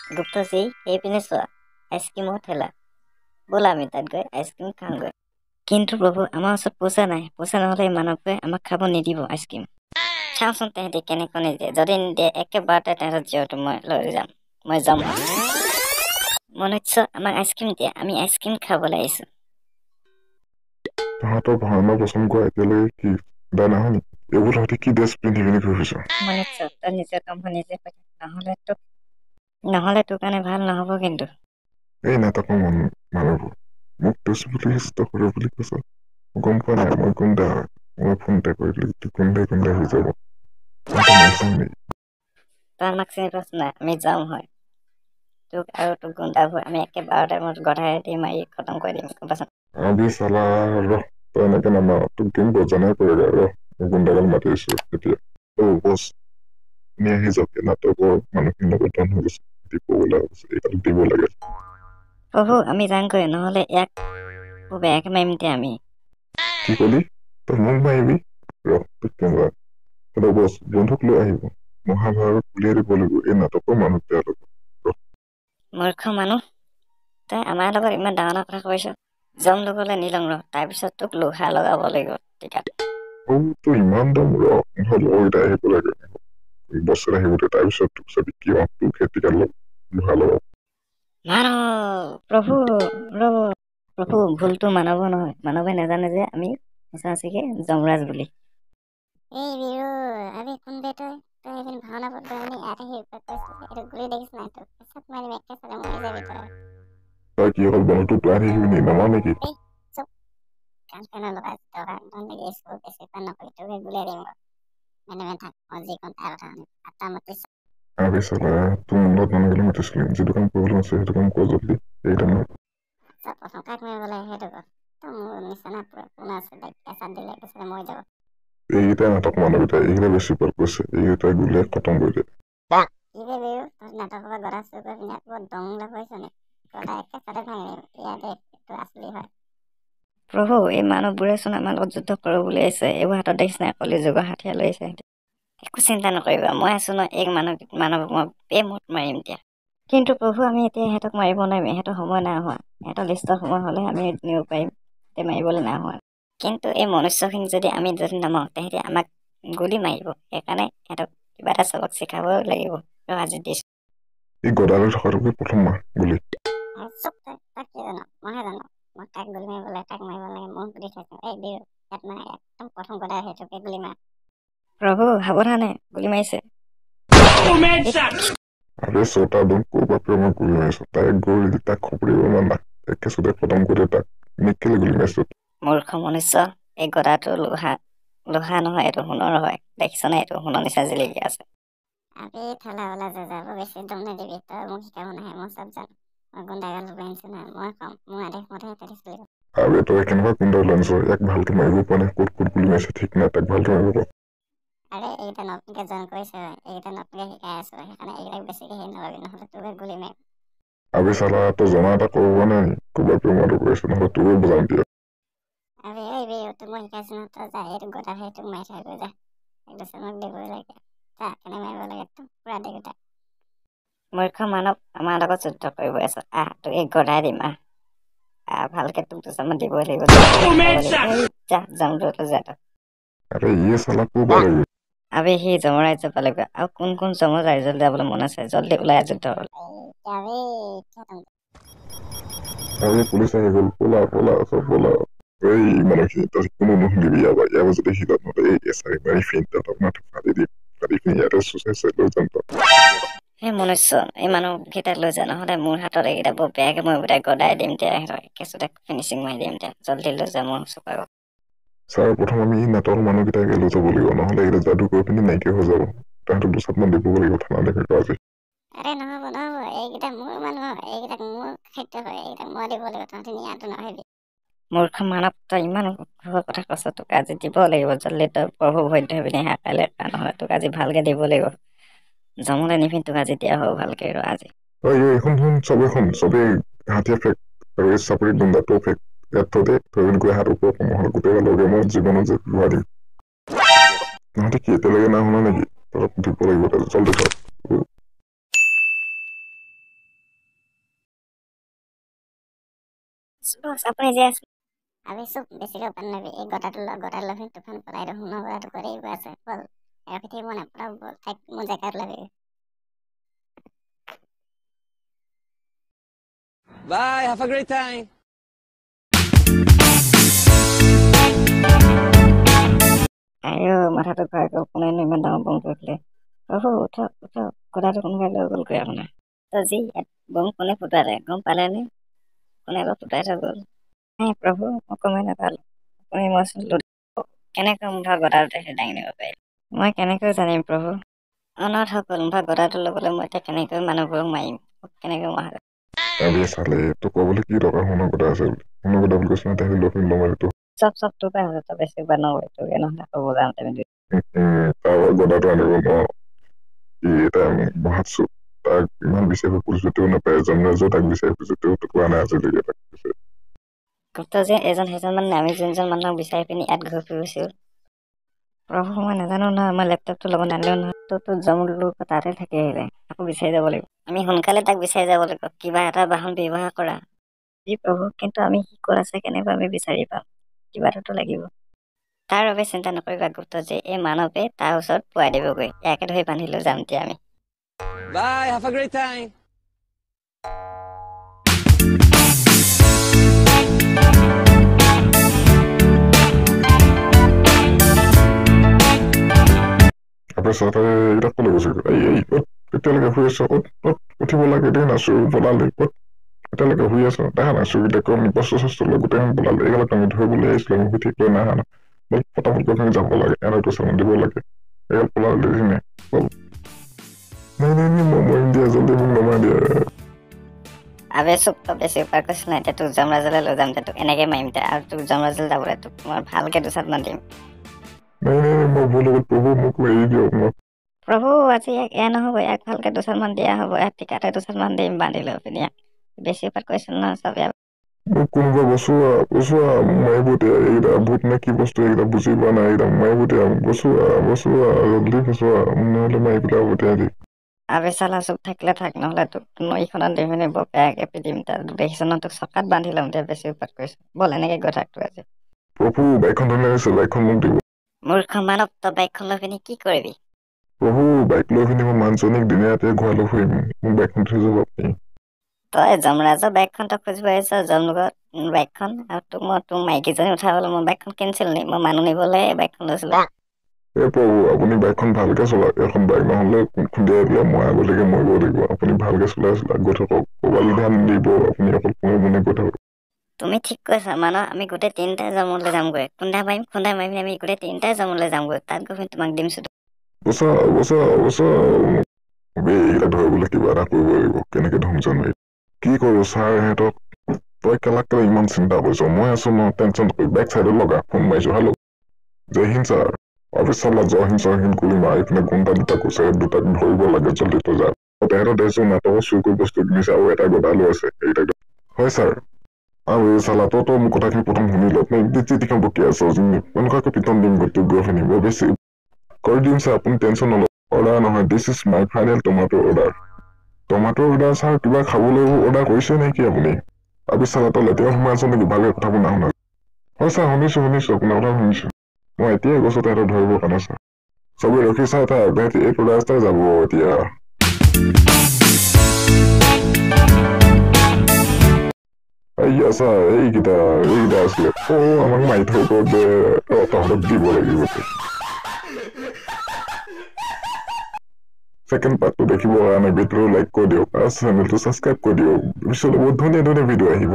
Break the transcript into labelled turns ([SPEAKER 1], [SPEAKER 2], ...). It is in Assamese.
[SPEAKER 1] গুপ্তজি এইপিনে চোৱা আইচক্ৰীমৰ ঠেলা ব'লা আমি তাত গৈ আইচক্ৰীম খাওঁগৈ কিন্তু প্ৰভু আমাৰ ওচৰত পইচা নাই পইচা নহ'লে এই মানৱটোৱে আমাক খাব নিদিব আইচক্ৰীম চাওঁচোন তেহেঁতি কেনেকৈ নিদিয়ে যদি নিদিয়ে একেবাৰতে তেহেঁতৰ জীৱটো মই লৈ যাম মই যাম মনুষ্য আমাক আইচক্ৰীম দিয়ে আমি আইচক্ৰীম খাবলৈ আহিছোঁ
[SPEAKER 2] তাহাঁতৰ ভাওনা পচন্দ কৰা এতিয়ালৈকে কি দাই নহয় নেকি এইবোৰ তহঁতি কি ড্ৰেছ পিন্ধি পিনি ঘূৰিছ
[SPEAKER 1] মনুষ্য তই নিজৰ কামবোৰ নিজে কৈ থাক নহ'লে তোৰ কাৰণে ভাল নহ'ব কিন্তু
[SPEAKER 2] এই নাটকৰ মানুহবোৰ মোক তেজ বুলি কৰে বুলি কৈছ গম পোৱা নাই মই গুণ্ডা হয় মই ফোন এটা কৰিলো গুণ্ডাই হৈ যাব মাৰিছাম নেকি
[SPEAKER 1] তই আমাক চিনি পাইছ নাই আমি যাম হয় তোক আৰু তোক গুণ্ডাবোৰ আমি একেবাৰতে মোৰ গধাৰে মাৰি খতম কৰি দিম গম পাইছ
[SPEAKER 2] আবি চালা ৰহ তই এনেকে নামাৰ তোক দিম বজানাই পৰেগা ৰহ মই গুণ্ডাগাল মাতিছো এতিয়া বছ আপুনি আহি যাওক নাটকৰ মানুহখিনিৰ লগত ধন হৈ গৈছে দিব ওলাই গৈছে এইকাল দিব লাগে
[SPEAKER 1] প্ৰভু আমি যাংগৈ নহ'লে ইয়াক বেয়াকে মাৰিম এতিয়া আমি
[SPEAKER 2] কি কলি তই মোক মাৰিবি ৰহ তোক কেনেকুৱা তই বছ বন্ধুক লৈ আহিব মহাভাৰত উলিয়াই দিব লাগিব এই নাটকৰ মানুহ তেওঁলোক
[SPEAKER 1] মূৰ্খ মানুহ তই আমাৰ লগত ইমান ডাঙৰ কথা কৈছ জম ল'বলৈ নিলং ৰ তাৰপিছত তোক লোহা লগাব লাগিব টিকাত
[SPEAKER 2] তই ইমান দাম ৰহ লগৰকেইটা আহিব লাগে বছৰ আহিব তাৰপিছত তোক চাবি কি তোৰ খেতিকাল লোহা লগাব
[SPEAKER 1] প্ৰভু ৰব প্ৰভু ভুলটো মানৱৰ নহয় মানৱে নাজানে যে আমি সঁচাচিকে যমৰাজ বুলি
[SPEAKER 3] এই বিৰু আমি কোন বে তই এদিন ভাওনা পত্ৰ আমি ইয়াত আহি এইটো গুলি দেখিছ নাই তোক পিছত মাৰিম একে চালে মৰি যাবি
[SPEAKER 2] তই কি অকল বন্ধুটো তই আনি আহিবি নামাৰ নেকি
[SPEAKER 3] এই চুপ কাণ পেনৰ লগাই টকা নেকি স্কুল বেছি পান নকৰি তোকে গুলিয়াই দিম মেনে থাক মই যিকণ তাৰ কথা শুনিম আটা মাতি
[SPEAKER 2] আবে চালা তোৰ মনত মানুহবিলাক মাতিছিলি যিটো কাম কৰিবলৈ আছে সেইটো কাম কৰ জলদি এইটা মই
[SPEAKER 3] প্ৰথম কাক মাৰিব লাগে সেইটো কৰ তই মোৰ নিচিনা কোন আছে এচাত দিলে পিছতে মৰি যাব
[SPEAKER 2] এইকেইটাই নাটক মানুহকেইটা এইকেইটা বেছি পাল কৈছে এইকেইটাই গুলিয়াই খতম কৰি দিয়ে
[SPEAKER 3] কি বে বিৰু তই নাটকৰ পৰা গদা চুৰ কৰি পিনি আকৌ দং লাভ হৈছ নি গদা একে চাতে ভাঙি দিম ইয়াতে এইটো আচলি হয়
[SPEAKER 1] প্ৰভু এই মানুহবোৰেচোন আমাৰ লগত যুদ্ধ কৰোঁ বুলি আহিছে এইবোৰ হাতত দেখিছ নাই কলি যুগৰ হাঠিয়াৰ লৈ আহিছে একো চিন্তা নকৰিবা মই আছো ন এক মানৱক মই প্ৰেমত মাৰিম এতিয়া কিন্তু প্ৰভু আমি এতিয়া ইহঁতক মাৰিব নোৱাৰিম ইহঁতৰ সময় নাই হোৱা ইহঁতৰ লিষ্টৰ সময় হ'লে আমি নিব পাৰিম এতিয়া মাৰিবলৈ নাই হোৱা কিন্তু এই মনুষ্যখিনি যদি নামাৰো তেহেঁতি আমাক গুলি মাৰিব সেইকাৰণে সিহঁতক কিবা এটা চবক শিকাব লাগিব আজি দিছো
[SPEAKER 2] এই গদালৈ থকাটোকে প্ৰথম মাহ গুলি
[SPEAKER 3] চুপ তই কি জানো মইহে জানো মই কাক গুলি মাৰিব লাগে কাক মাৰিব লাগে মই সুধি চাইছো এই বিৰু ইয়াত মানে একদম প্ৰথম গদাই সেইটোকে গুলি মাৰ
[SPEAKER 1] প্ৰভু সাৱধানে গুলি মাৰিছে
[SPEAKER 2] আবে ছটা দম ক'ৰ বাপে মই গুলি মাৰিছো তাই গৈ তাক খপৰিব ইমান না একে চোতে খতম কৰি তাক নিকেলে গুলি মাৰিছো
[SPEAKER 1] মূৰ্খ মনুষ্য এই গদাটো লোহা নহয় এইটো সোণৰ হয় দেখিছনে এইটো সোণৰ নিচা জিলিকি আছে
[SPEAKER 3] আবে ঠেলাৱালা যাব বেছি দম নিদিবি তই মোক শিকাব নাহে মই চব জানো মই গুণ্ডাগাল আনিছো নহয় মই কম মোৰ আদেশ মতেহে তহঁতি চলিব
[SPEAKER 2] আবে তই কেনেকুৱা কুণ্ডা লাঞ্চ ইয়াক ভালকে মাৰিব পৰা নাই ক'ত গুলি মাৰিছে ঠিক নাই তাক ভালকে মাৰিব পৰা
[SPEAKER 3] আৰে এইকেইটা নতুনকে জইন কৰিছে এইকেইটা নতুনকে শিকাই আছো সেইকাৰণে এইবিলাক বেছিকে হেৰি নলবি নহ'লে তোকে গুলি মাৰিম
[SPEAKER 2] আবে চালা তই জনা এটা কৰিব নাই ক'ৰ বাপে মই কৰিছো নহ'লে তোৰে বজাম দিয়া
[SPEAKER 3] আৰে এই বিৰু তোক মই শিকাইছো নহয় তই যা এইটো গদা সেইটোক মাৰি থৈ গৈ যা একদম মোক দিবই লাগে যা কেনে মাৰিব লাগে একদম পুৰা দেউতা
[SPEAKER 1] মূৰ্খ মানৱ আমাৰ লগত যুদ্ধ কৰিব আছো তোক এই গদাই দিম ভালকে তোক দুচামান দিবই লাগিব যা
[SPEAKER 2] আৰে ইয়ে চালা ক'ৰ পালেগৈ
[SPEAKER 1] আবে সি যমৰাজ্য পালেগৈ আৰু কোন যমৰাজ্যলৈ যাবলৈ মন আছে জল্দি ওলাই যুদ্ধ হ'ল
[SPEAKER 2] আবে পুলিচ আহি গ'ল পলা চব পলা এই মানুহখিনি তই কোনো নুশুনিবি ইয়াৰ যদি সিহঁত নহ'লে এই এচাৰি মাৰি ফিন তহঁতক মাথা ফাটি দিম ফাটি পিনি ইয়াতে চুচাই লৈ যাম তই
[SPEAKER 1] সেই মনুষ্য এই মানুহকেইটাক লৈ যা নহ'লে মোৰ হাতত এইকেইটা বৰ বেয়াকে মই গোটাই গদাই দিম এতিয়া কেঁচুতে ফিনিচিং মাৰি দিম এতিয়া জল্দি লৈ যা মোৰ চুপাৰ
[SPEAKER 2] ছাৰ প্ৰথম আমি নাটকৰ মানুহকেইটাকে লৈ যাব লাগিব নহ'লে এইকেইটা যাদু কৰি পিনি নাইকিয়া হৈ যাব তাহাঁতক দুচাটমান দিব লাগিব থানা দেখুৱাই আজি
[SPEAKER 3] আৰে নহ'ব এইকেইটা মোৰ মানুহ এইকেইটাক মোৰ খাদ্য হয় এইকেইটাক মই দিব লাগিব তহঁতি নিয়াটো নাভাবি
[SPEAKER 1] মূৰ্খ মানৱ তই ইমান কথা কৈছ তোক আজি দিব লাগিব জল্দি তই প্ৰভু বৈদ্য হৈ পিনি কাইলৈ নহ'লে তোক আজি ভালকে দিব লাগিব জমলে নিপিন তোক আজি দিয়া হ'ব ভালকে আজি
[SPEAKER 2] এইখন চবেই হাতীয়ে ফেক আৰু এই চাপৰি গুণ্ডাটো ফেক ইয়াত থৈ দে থৈ পিনি গৈ হাত ওপৰত নহ'লে গোটেই লগে মই জীৱনত যে লোৱা দিম তহঁতে কি এতিয়ালৈকে নাই শুনা নেকি তহঁতক দিব লাগিব জল্দি কৰ
[SPEAKER 1] বছ আপুনি যে আছে
[SPEAKER 3] আমি চুপ বেছিকৈ উপান নাবি এই গটাটো গটাৰ লবি তুফান পলাই দেখোন ন গটাটো কৰি আছে বল ৰখি থাকিব নাপাওঁ বল তাইক মোৰ জেগাত লাগে
[SPEAKER 4] Bye. Have a great time.
[SPEAKER 1] আইও মাথাটো ঘূৰাই গ'ল কোনেনো ইমান ডাঙৰ বম কৰিলে প্ৰভু উঠক উঠক গদাটো কোনোবাই লৈ গ'ল গৈ আপোনাৰ তই যি বম কোনে ফুটালে গম পালেনে কোনে আকৌ ফুটাই থৈ গ'ল প্ৰভু মই গমেই নাপালোঁ আপুনি মই কেনেকৈ মুঠৰ গদাটো তেখেতে দাঙি নিব পাৰিলে মই কেনেকৈ জানিম প্ৰভু অনাথসকল মুঠৰ গদাটো ল'বলৈ মই এতিয়া কেনেকৈ মানুহবোৰক মাৰিম কেনেকৈ মাৰিম
[SPEAKER 2] আবে চালে তোক ক'বলৈ কি দৰকাৰ শুনৰ কথা আছে শুনৰ কথা বুলি কৈছে না তাই লফিন লমাৰিটো
[SPEAKER 1] চব তোৰ পৰা হৈছে তই বেছি বাৰ নকৰি তোকে নহ'লে আকৌ বুজাম তুমি
[SPEAKER 2] তাৰ গদাটো আনিব নোৱাৰো কি এটা ভাবছো তাক ইমান বিচাৰি ফুৰিছো নাপায় এজন ৰাজু তাক বিচাৰি ফুৰিছো তোক কোৱা নাই আজিলৈকে তাক
[SPEAKER 1] তই যে এজন সেইজন মানে আমি যোনজন মানুহক বিচাৰি পিনি ইয়াত ঘূৰি ফুৰিছোঁ প্ৰভু মই নাজানো নহয় মই লেপটপটো ল'ব নানিলো নহয় তোৰ জমলো তাতে থাকি আহিলে আকৌ বিচাৰি যাব লাগিব আমি সোনকালে তাক বিচাৰি যাব লাগিব কিবা এটা বাহন ব্যৱহাৰ কৰা যি প্ৰভু কিন্তু আমি শিকোৱা আছে কেনেকৈ আমি বিচাৰি পাম কিবা এটাতো লাগিব তাৰ বাবে চিন্তা নকৰিবা গুপ্ত যে এই মানৱে তাৰ ওচৰত পোৱাই দিবগৈ ইয়াকে ধৰি বান্ধি লৈ যাম এতিয়া আমি
[SPEAKER 4] Bye. Have a great time.
[SPEAKER 2] তাৰপিছত এইবিলাক ক'লৈ গৈছে এই এতিয়ালৈকে শুই আছ উঠিব লাগে দেই নাচো বলালে এতিয়ালৈকে শুই আছ দেখা নাচো এতিয়া কম বস্তু চস্তু লৈ গোটেইখন বলালে এইবিলাক আমি ধৰিবলৈ আহিছিলো আমি ঠিক লৈ নাহা না বল ফটাফট গৈ যাব লাগে এনেকৈ চামান দিব লাগে এইগাল পলালে দেখি নাই বল নাই মই মৰিম দিয়া জলদি মোক নমাই দিয়া
[SPEAKER 1] আবে চুপ তই বেছি উপাৰ কৈছিল নাই এতিয়া তোক যমৰাজলৈ লৈ যাম তোক এনেকৈ মাৰিম এতিয়া আৰু তোক যমৰাজলৈ যাবলৈ তোক মই ভালকৈ দুচাত মান দিম
[SPEAKER 2] নাই মই ভুল হ'ল প্ৰভু মোক এৰি দিয়ক মোক
[SPEAKER 1] প্ৰভু আজি ইয়াক এয়া নহ'ব ইয়াক ভালকৈ দুচাত মান দিয়া হ'ব ইয়াক টিকাতে দুচাত মান দিম বান্ধি লৈ পিনি ইয়াক বেছি উপাৰ কৈছিল নহয় চব ইয়াক
[SPEAKER 2] মোক কোনোবা বচোৱা মাৰিব দিয়া এইকেইটা ভূত নে কি বস্তু এইকেইটা বুজি পোৱা নাই এইকেইটা মাৰিব দিয়া বচোৱা জলদি বচোৱা নহ'লে মাৰি পেলাই উভতিয়াই দি
[SPEAKER 1] আবে চালা চুপ থাকিলে থাক নহ'লে তোক নৈখনত দি পিনি বৰ বেয়াকৈ পিটিম তাত দেখিছ ন তোক চকাত বান্ধি ল'ম এতিয়া বেছি উৎপাত কৰিছোঁ বল এনেকৈ গৈ থাক তোৰ আজি
[SPEAKER 2] প্ৰভু বাইকখন ধুনীয়া হৈছে বাইকখন মোক দিব
[SPEAKER 1] মূৰ্খ মানৱ তই বাইকখন লৈ পিনি কি কৰিবি
[SPEAKER 2] প্ৰভু বাইক লৈ পিনি মই মানুহজনীক দিনে ৰাতিয়ে ঘূৰাই লৈ ফুৰিম মোক বাইকখন থৈ যাব আপুনি
[SPEAKER 1] তই যমৰাজৰ বাইকখন তই খুজিব আহিছ যমলোকৰ বাইকখন আৰু তোক মাইকীজনী উঠাবলৈ মই বাইকখন কিনিছিলোঁ নি মই মানুহ নিবলৈ বাইকখন লৈছিলোঁ
[SPEAKER 2] এই প্ৰভু আপুনি বাইকখন ভালকে চলাওক এখন বাইক নহ'লে খুন্দিয়াই দিলে মই আগলৈকে মৰিব লাগিব আপুনি ভালকে চলাই গৈ থাকক ক'ৰবালৈ ধ্যান দিব আপুনি অকল মনে গৈ থাকক
[SPEAKER 1] তুমি ঠিক কৈছা মানুহ আমি গোটেই তিনিটাই যমলৈ যামগৈ খুন্দাই মাৰিম আমি গোটেই তিনিটাই যমলৈ যামগৈ তাত গৈ পিনি তোমাক দিমছো
[SPEAKER 2] বচা এইকেইটা ধৰিবলৈ কিবা এটা কৰিব লাগিব কেনেকে ধুম জানো কি কৰো ছাৰ ইহঁতক তই কেলাক ইমান চিন্তা কৰিছ মই আছো ন টেনচন কৰি বেক চাইডত লগা ফোন মাৰিছো হেল্ল' জয় হিন্দ ছাৰ অফিচ চলা জয় হিন্দ গুলি মাৰি পিনে গুণ্ডা দুটা কৈছে দুটাক ধৰিব লাগে জলদি তই যা তেহেঁতৰ দেশৰ নাটকৰ চুৰ কৰি বস্তু কিনিছে আৰু এটা গদা লৈ আছে এইকেইটা হয় ছাৰ আৰু এই চালা তই মোৰ কথাখিনি প্ৰথম শুনি ল যিখন বকি আছ এনেকুৱাকৈ পিটন দিম গোটেই গৃহখিনি বৰ বেছি কৰি দিম ছাৰ আপুনি টেনচন নল'ব অৰ্ডাৰ নহয় this is my final tomato order sir কিবা খাবলৈ অৰ্ডাৰ কৰিছে নেকি আপুনি তাৰপিছত চালা তই লেতেৰা সোমাই আছ নেকি ভালকে কথাবোৰ নাশুনা হয় ছাৰ শুনিছো আপোনাৰ কথা শুনিছো মই এতিয়াই গৈছো তেহেঁতক ধৰিবৰ কাৰণে ছাৰ চবেই ৰখি চাই তাহাঁতি এইটো ৰাস্তাই যাব এতিয়া এইয়া ছাৰ এইকেইটা আছিলে আমাক মাৰি থৈ গ'ল যে তহঁতক দিব লাগিব সেকেন্ড পাৰ্টটো দেখিবৰ কাৰণে ভিডিঅ'টো লাইক কৰি দিয়ক আৰু চেনেলটো ছাবস্ক্ৰাইব কৰি দিয়ক পিছলৈ বহুত ধুনীয়া ভিডিঅ' আহিব